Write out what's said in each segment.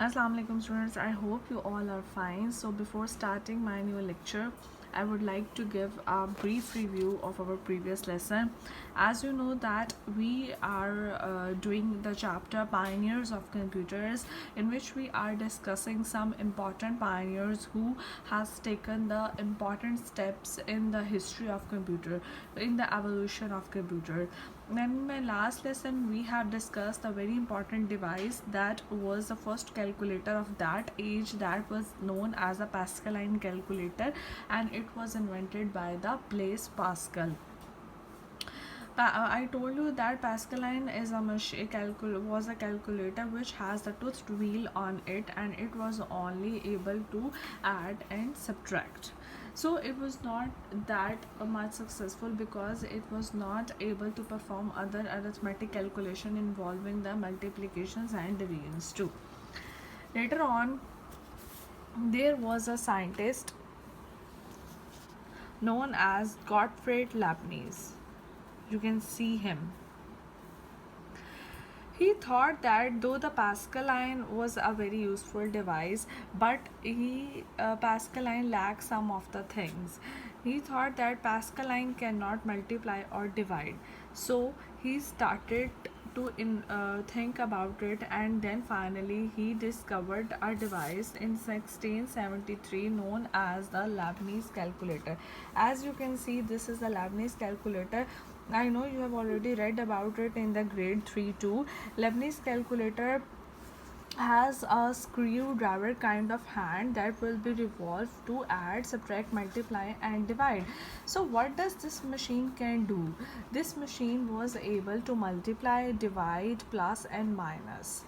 Assalamu alaikum students, I hope you all are fine. So before starting my new lecture, I would like to give a brief review of our previous lesson. As you know that we are doing the chapter Pioneers of Computers, in which we are discussing some important pioneers who has taken the important steps in the history of computer, in the evolution of computer. In my last lesson, we have discussed a very important device that was the first calculator of that age, that was known as a Pascaline calculator, and it was invented by the Blaise Pascal. I told you that Pascaline is was a calculator which has the toothed wheel on it, and it was only able to add and subtract. So it was not that much successful because it was not able to perform other arithmetic calculation involving the multiplications and divisions too. Later on, there was a scientist known as Gottfried Leibniz. You can see him. He thought that though the Pascaline was a very useful device, but Pascaline lacked some of the things. He thought that Pascaline cannot multiply or divide. So he started to think about it, and then finally he discovered a device in 1673 known as the Leibniz calculator. As you can see, this is the Leibniz calculator. I know you have already read about it in the grade 3 too. Leibniz calculator has a screwdriver kind of hand that will be revolved to add, subtract, multiply and divide. So what does this machine can do? This machine was able to multiply, divide, plus and minus.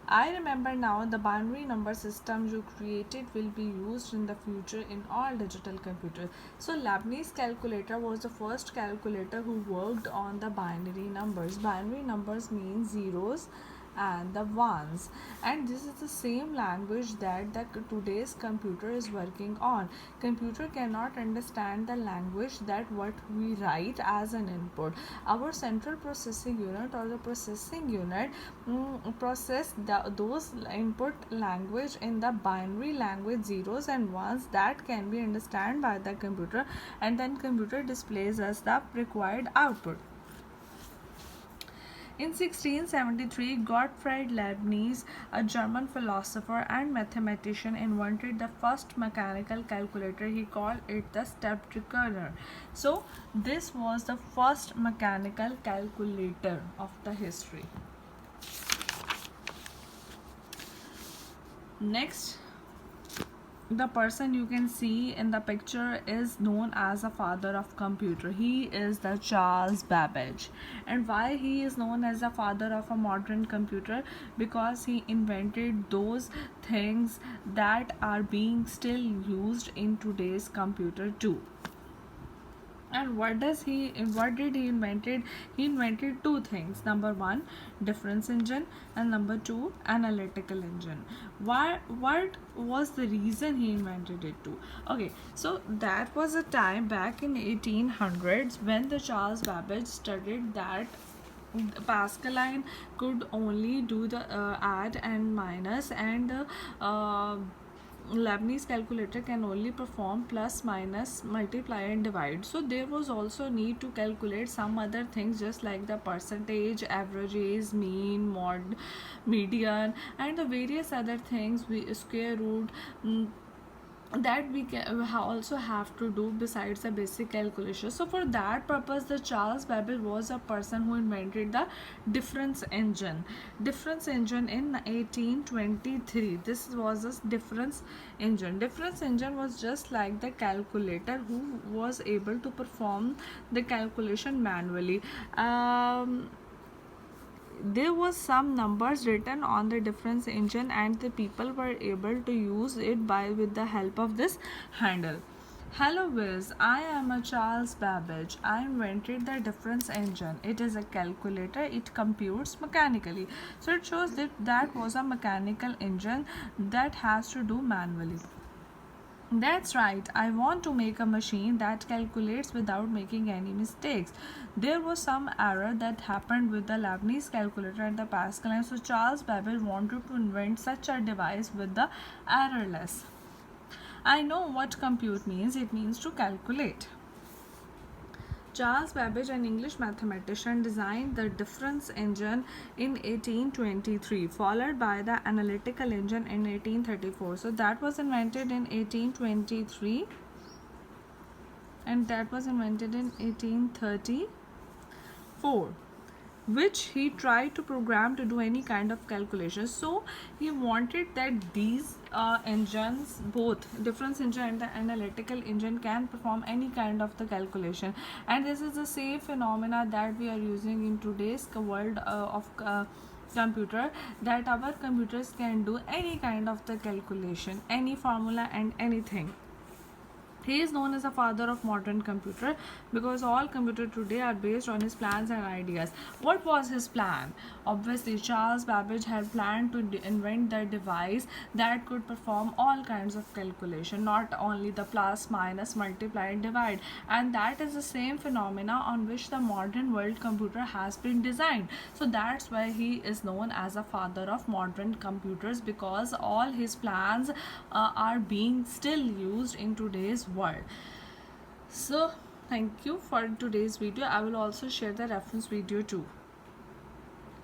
I remember now the binary number system you created will be used in the future in all digital computers. So Leibniz calculator was the first calculator who worked on the binary numbers. Binary numbers mean zeros and the ones, and this is the same language that the today's computer is working on. Computer cannot understand the language that what we write as an input. Our central processing unit or the processing unit process those input language in the binary language, zeros and ones, that can be understood by the computer, and then computer displays us the required output. In 1673, Gottfried Leibniz, a German philosopher and mathematician, invented the first mechanical calculator. He called it the step-reckoner. So, this was the first mechanical calculator of the history. Next, the person you can see in the picture is known as the father of computer. He is the Charles Babbage. And why he is known as the father of a modern computer? Because he invented those things that are being still used in today's computer too. And what did he invented? He invented two things. Number one, difference engine, and number two, analytical engine. What was the reason he invented it too? Okay, so that was a time back in 1800s when the Charles Babbage studied that Pascaline could only do the add and minus, and Leibniz calculator can only perform plus, minus, multiply and divide. So there was also need to calculate some other things, just like the percentage, averages, mean, mod, median, and the various other things, square root, that we can also have to do besides the basic calculation. So for that purpose, the Charles Babbage was a person who invented the difference engine in 1823. This was a difference engine was just like the calculator, who was able to perform the calculation manually. There was some numbers written on the difference engine, and the people were able to use it with the help of this handle. Hello Wiz, I am a Charles Babbage. I invented the difference engine. It is a calculator. It computes mechanically. So it shows that that was a mechanical engine that has to do manually. That's right. I want to make a machine that calculates without making any mistakes. There was some error that happened with the Leibniz calculator and the Pascal, and so Charles Babbage wanted to invent such a device with the errorless. I know what compute means. It means to calculate. Charles Babbage, an English mathematician, designed the difference engine in 1823, followed by the analytical engine in 1834. So that was invented in 1823 and that was invented in 1834, which he tried to program to do any kind of calculation. So he wanted that these engines, both difference engine and the analytical engine, can perform any kind of the calculation. And this is the same phenomena that we are using in today's world of computer, that our computers can do any kind of the calculation, any formula and anything. He is known as the father of modern computer because all computers today are based on his plans and ideas. What was his plan? Obviously, Charles Babbage had planned to invent the device that could perform all kinds of calculation, not only the plus, minus, multiply, and divide. And that is the same phenomena on which the modern world computer has been designed. So that's why he is known as the father of modern computers, because all his plans are being still used in today's world. So thank you for today's video. I will also share the reference video too.